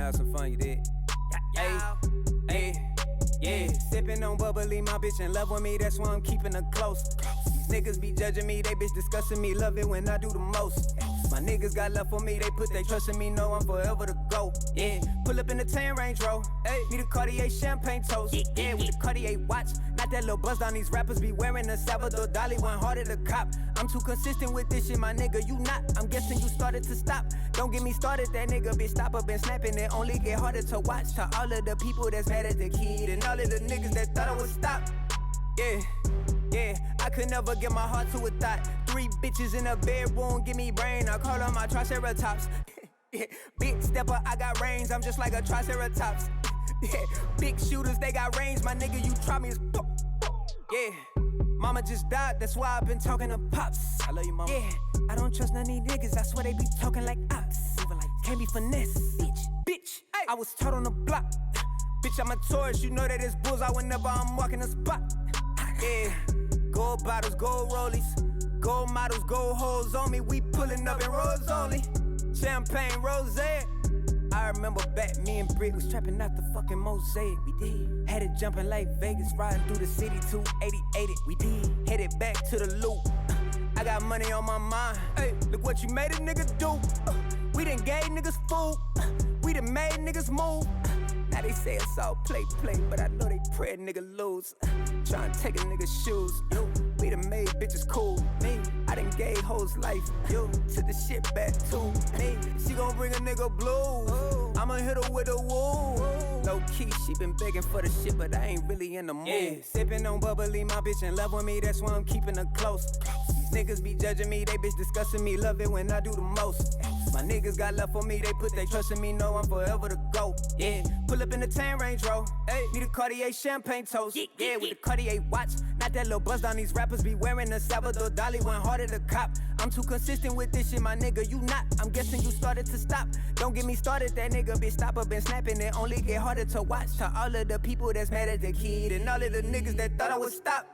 have some fun, you did. Yeah, sipping on bubbly, my bitch in love with me, that's why I'm keeping her close. These niggas be judging me, they bitch discussing me, love it when I do the most. My niggas got love for me, they put their trust in me, know I'm forever to go. Yeah, pull up in the 10 Range Rover, need a Cartier champagne toast. Yeah, with the Cartier watch, not that little buzz down these rappers be wearing a Salvador Dali, one harder to cop. I'm too consistent with this shit, my nigga, you not. I'm guessing you started to stop. Don't get me started, that nigga bitch stop up and snapping, it only get harder to watch. To all of the people that's mad at the kid, and all of the niggas that thought I would stop. Yeah, I could never get my heart to a thought. 3 bitches in a bedroom, give me brain, I call on my triceratops. Big stepper, I got range, I'm just like a triceratops. Big shooters, they got range, my nigga, you try me as yeah. Mama just died, that's why I've been talking to pops. I love you, mama. Yeah, I don't trust none of these niggas, I swear they be talking like ops. Even like can't be finesse, bitch. I was taught on the block. Bitch, I'm a tourist, you know that it's bullseye whenever I'm walking the spot. Yeah, gold bottles, gold rollies, gold models, gold hoes on me. We pulling up in rolls only. Champagne rosé, I remember back, me and Britt was trapping out the fucking mosaic. We did. Had it jumping like Vegas, riding through the city, 288 it. We did. Headed back to the loop. I got money on my mind. Hey, look what you made a nigga do. We done gave niggas food. We done made niggas move. Now they say it's all play, but I know they pray a nigga lose. Tryna take a nigga's shoes. We done made bitches cool. Me, I done gave hoes life. Took the shit back to me. She gon' bring a nigga blues. I'ma hit her with a woo. Low key, she been begging for the shit, but I ain't really in the mood. Yeah. Sippin' on bubbly, my bitch in love with me, that's why I'm keeping her close. Niggas be judging me, they bitch discussing me, love it when I do the most. My niggas got love for me, they put they trust in me, know I'm forever the GOAT. Yeah, pull up in the tan Range Rover, need a Cartier champagne toast. Yeah, with the Cartier watch, not that little buzz down these rappers be wearing a Salvador Dali, went harder to cop. I'm too consistent with this shit, my nigga, you not. I'm guessing you started to stop. Don't get me started, that nigga bitch stop up and snapping, it only get harder to watch. To all of the people that's mad at the kid, and all of the niggas that thought I would stop.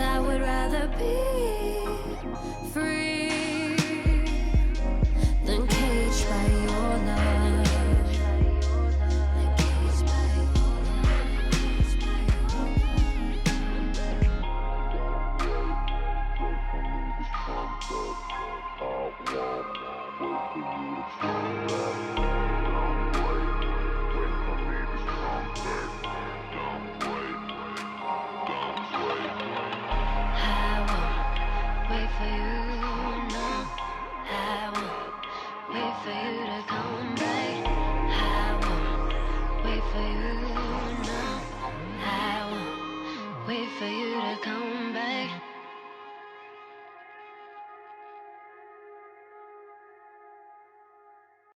I would rather be free.